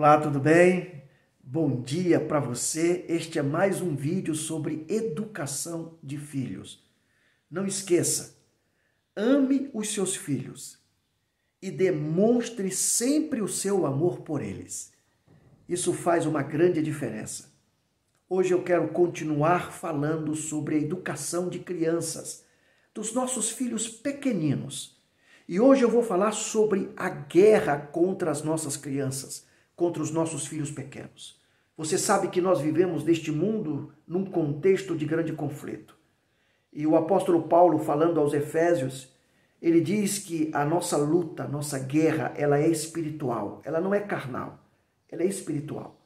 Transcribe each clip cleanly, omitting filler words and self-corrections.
Olá, tudo bem? Bom dia para você. Este é mais um vídeo sobre educação de filhos. Não esqueça, ame os seus filhos e demonstre sempre o seu amor por eles. Isso faz uma grande diferença. Hoje eu quero continuar falando sobre a educação de crianças, dos nossos filhos pequeninos. E hoje eu vou falar sobre a guerra contra as nossas crianças, contra os nossos filhos pequenos. Você sabe que nós vivemos neste mundo num contexto de grande conflito. E o apóstolo Paulo, falando aos Efésios, ele diz que a nossa luta, a nossa guerra, ela é espiritual, ela não é carnal, ela é espiritual.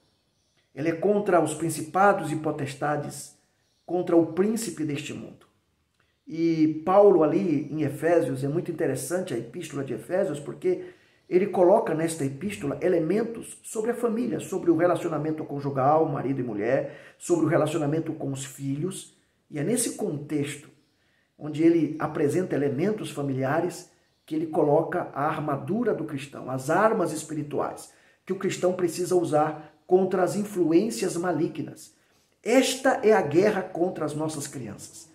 Ela é contra os principados e potestades, contra o príncipe deste mundo. E Paulo ali em Efésios, é muito interessante a epístola de Efésios, porque ele coloca nesta epístola elementos sobre a família, sobre o relacionamento conjugal, marido e mulher, sobre o relacionamento com os filhos. E é nesse contexto, onde ele apresenta elementos familiares, que ele coloca a armadura do cristão, as armas espirituais, que o cristão precisa usar contra as influências malignas. Esta é a guerra contra as nossas crianças.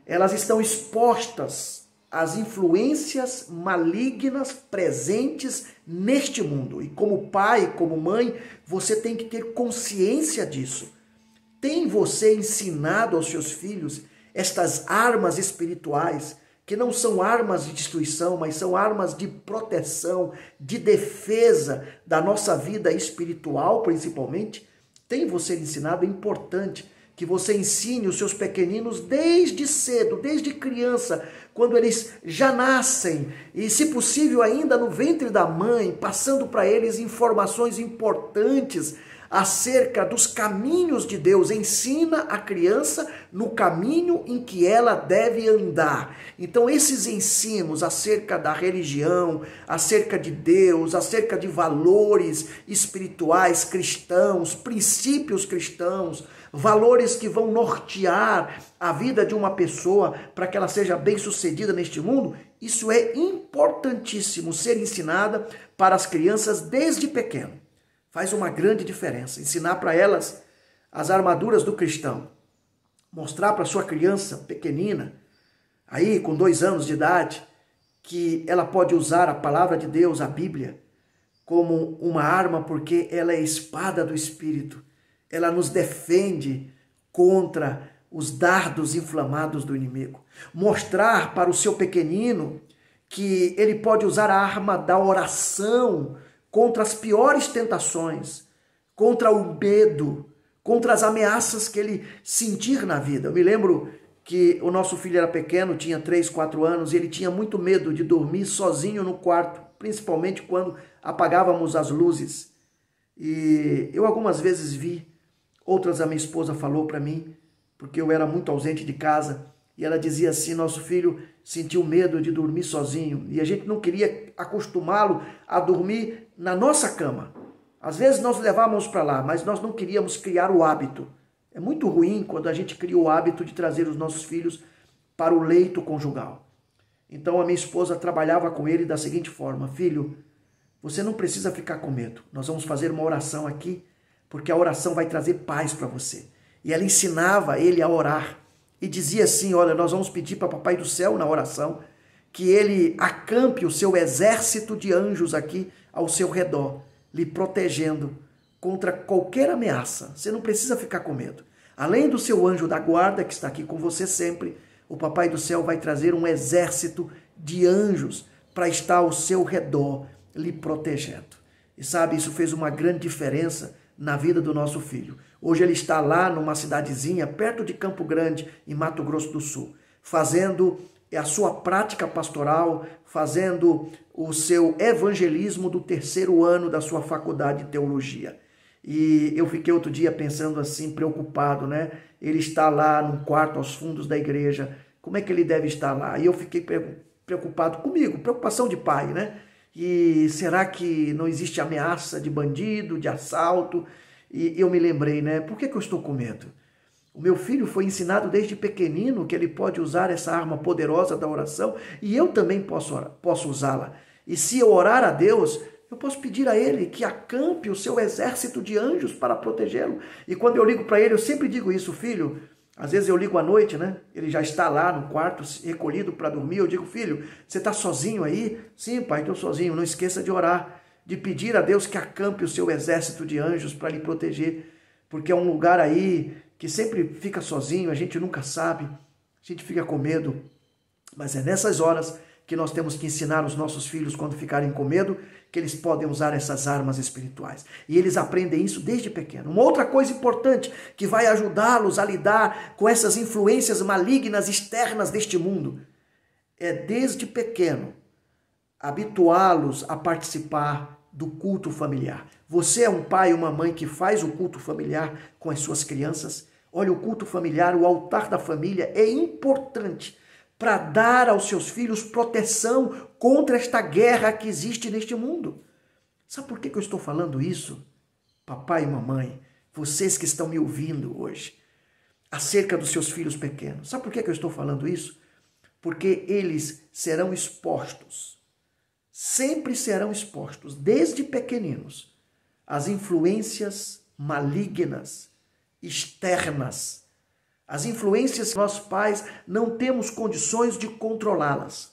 Elas estão expostas às influências malignas presentes neste mundo. E como pai, como mãe, você tem que ter consciência disso. Tem você ensinado aos seus filhos estas armas espirituais, que não são armas de destruição, mas são armas de proteção, de defesa da nossa vida espiritual, principalmente? Tem você ensinado? É importante que você ensine os seus pequeninos desde cedo, desde criança, quando eles já nascem, e se possível ainda no ventre da mãe, passando para eles informações importantes acerca dos caminhos de Deus. Ensina a criança no caminho em que ela deve andar. Então esses ensinos acerca da religião, acerca de Deus, acerca de valores espirituais cristãos, princípios cristãos, valores que vão nortear a vida de uma pessoa para que ela seja bem-sucedida neste mundo, isso é importantíssimo ser ensinada para as crianças desde pequeno. Faz uma grande diferença. Ensinar para elas as armaduras do cristão. Mostrar para sua criança pequenina, aí com 2 anos de idade, que ela pode usar a palavra de Deus, a Bíblia, como uma arma, porque ela é espada do Espírito. Ela nos defende contra os dardos inflamados do inimigo. Mostrar para o seu pequenino que ele pode usar a arma da oração contra as piores tentações, contra o medo, contra as ameaças que ele sentir na vida. Eu me lembro que o nosso filho era pequeno, tinha 3, 4 anos, e ele tinha muito medo de dormir sozinho no quarto, principalmente quando apagávamos as luzes. E eu algumas vezes vi, outras a minha esposa falou para mim, porque eu era muito ausente de casa, e ela dizia assim, nosso filho sentiu medo de dormir sozinho, e a gente não queria acostumá-lo a dormir na nossa cama. Às vezes nós levávamos para lá, mas nós não queríamos criar o hábito. É muito ruim quando a gente cria o hábito de trazer os nossos filhos para o leito conjugal. Então a minha esposa trabalhava com ele da seguinte forma, filho, você não precisa ficar com medo, nós vamos fazer uma oração aqui, porque a oração vai trazer paz para você. E ela ensinava ele a orar. E dizia assim, olha, nós vamos pedir para Papai do Céu na oração, que ele acampe o seu exército de anjos aqui ao seu redor, lhe protegendo contra qualquer ameaça. Você não precisa ficar com medo. Além do seu anjo da guarda, que está aqui com você sempre, o Papai do Céu vai trazer um exército de anjos para estar ao seu redor, lhe protegendo. E sabe, isso fez uma grande diferença na vida do nosso filho. Hoje ele está lá numa cidadezinha perto de Campo Grande, em Mato Grosso do Sul, fazendo a sua prática pastoral, fazendo o seu evangelismo do 3º ano da sua faculdade de teologia. E eu fiquei outro dia pensando assim, preocupado, né? Ele está lá num quarto aos fundos da igreja, como é que ele deve estar lá? E eu fiquei preocupado comigo, preocupação de pai, né? E será que não existe ameaça de bandido, de assalto? E eu me lembrei, né? Por que eu estou com medo? O meu filho foi ensinado desde pequenino que ele pode usar essa arma poderosa da oração e eu também posso usá-la. E se eu orar a Deus, Eu posso pedir a Ele que acampe o seu exército de anjos para protegê-lo. E quando eu ligo para Ele, eu sempre digo isso, filho. Às vezes eu ligo à noite, né? Ele já está lá no quarto, recolhido para dormir. Eu digo, filho, você está sozinho aí? Sim, pai, estou sozinho. Não esqueça de orar, de pedir a Deus que acampe o seu exército de anjos para lhe proteger. Porque é um lugar aí que sempre fica sozinho, a gente nunca sabe, a gente fica com medo. Mas é nessas horas que nós temos que ensinar os nossos filhos, quando ficarem com medo, que eles podem usar essas armas espirituais. E eles aprendem isso desde pequeno. Uma outra coisa importante que vai ajudá-los a lidar com essas influências malignas externas deste mundo é, desde pequeno, habituá-los a participar do culto familiar. Você é um pai ou uma mãe que faz o culto familiar com as suas crianças? Olha, o culto familiar, o altar da família é importante para dar aos seus filhos proteção contra esta guerra que existe neste mundo. Sabe por que eu estou falando isso? Papai e mamãe, vocês que estão me ouvindo hoje, acerca dos seus filhos pequenos. Sabe por que eu estou falando isso? Porque eles serão expostos, sempre serão expostos, desde pequeninos, às influências malignas, externas, as influências que nós pais não temos condições de controlá-las.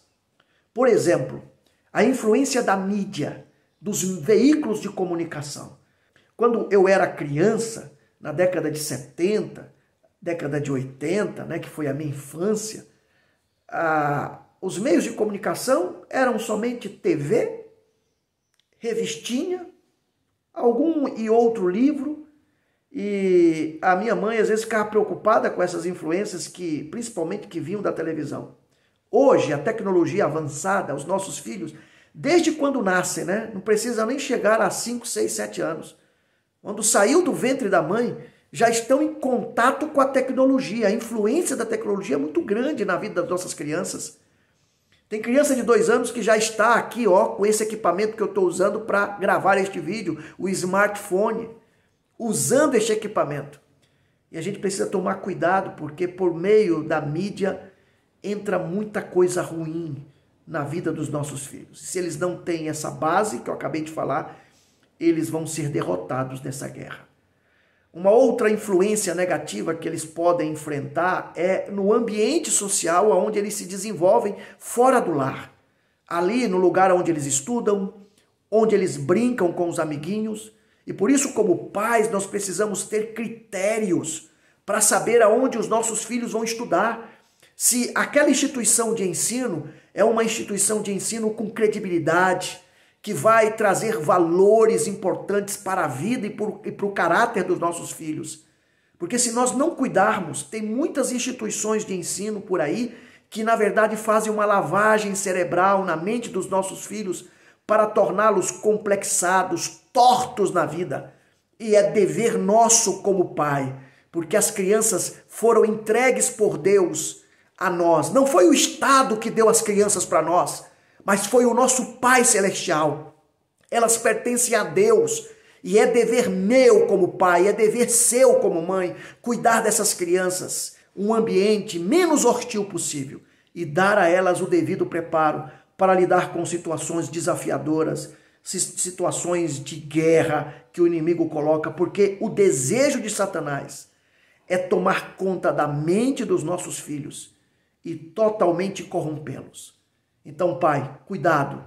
Por exemplo, a influência da mídia, dos veículos de comunicação. Quando eu era criança, na década de 70, década de 80, né, que foi a minha infância, os meios de comunicação eram somente TV, revistinha, algum e outro livro. E a minha mãe às vezes ficava preocupada com essas influências principalmente que vinham da televisão. Hoje, a tecnologia avançada, os nossos filhos, desde quando nascem, né? Não precisa nem chegar a 5, 6, 7 anos. Quando saiu do ventre da mãe, já estão em contato com a tecnologia. A influência da tecnologia é muito grande na vida das nossas crianças. Tem criança de 2 anos que já está aqui, ó, com esse equipamento que eu estou usando para gravar este vídeo, o smartphone, usando este equipamento. E a gente precisa tomar cuidado, porque por meio da mídia entra muita coisa ruim na vida dos nossos filhos. Se eles não têm essa base que eu acabei de falar, eles vão ser derrotados nessa guerra. Uma outra influência negativa que eles podem enfrentar é no ambiente social onde eles se desenvolvem fora do lar. Ali no lugar onde eles estudam, onde eles brincam com os amiguinhos. E por isso, como pais, nós precisamos ter critérios para saber aonde os nossos filhos vão estudar. Se aquela instituição de ensino é uma instituição de ensino com credibilidade, que vai trazer valores importantes para a vida e para o caráter dos nossos filhos. Porque se nós não cuidarmos, tem muitas instituições de ensino por aí que, na verdade, fazem uma lavagem cerebral na mente dos nossos filhos para torná-los complexados, tortos na vida. E é dever nosso como pai, porque as crianças foram entregues por Deus a nós. Não foi o Estado que deu as crianças para nós, mas foi o nosso Pai Celestial. Elas pertencem a Deus e é dever meu como pai, é dever seu como mãe, cuidar dessas crianças, um ambiente menos hostil possível e dar a elas o devido preparo para lidar com situações desafiadoras, situações de guerra que o inimigo coloca, porque o desejo de Satanás é tomar conta da mente dos nossos filhos e totalmente corrompê-los. Então, pai, cuidado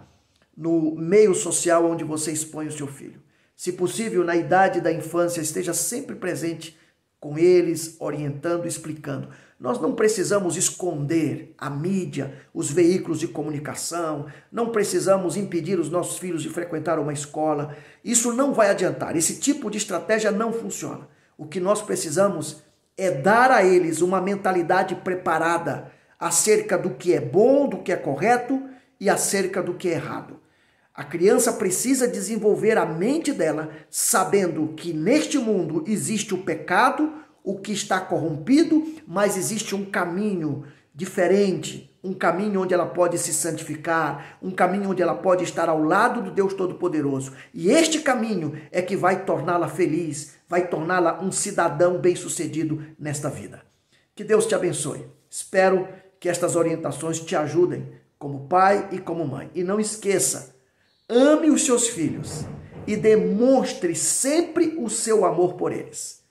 no meio social onde você expõe o seu filho. Se possível, na idade da infância, esteja sempre presente com eles, orientando, explicando. Nós não precisamos esconder a mídia, os veículos de comunicação, não precisamos impedir os nossos filhos de frequentar uma escola. Isso não vai adiantar, esse tipo de estratégia não funciona. O que nós precisamos é dar a eles uma mentalidade preparada acerca do que é bom, do que é correto e acerca do que é errado. A criança precisa desenvolver a mente dela sabendo que neste mundo existe o pecado, o que está corrompido, mas existe um caminho diferente, um caminho onde ela pode se santificar, um caminho onde ela pode estar ao lado do Deus Todo-Poderoso. E este caminho é que vai torná-la feliz, vai torná-la um cidadão bem-sucedido nesta vida. Que Deus te abençoe. Espero que estas orientações te ajudem como pai e como mãe. E não esqueça, Ame os seus filhos e demonstre sempre o seu amor por eles.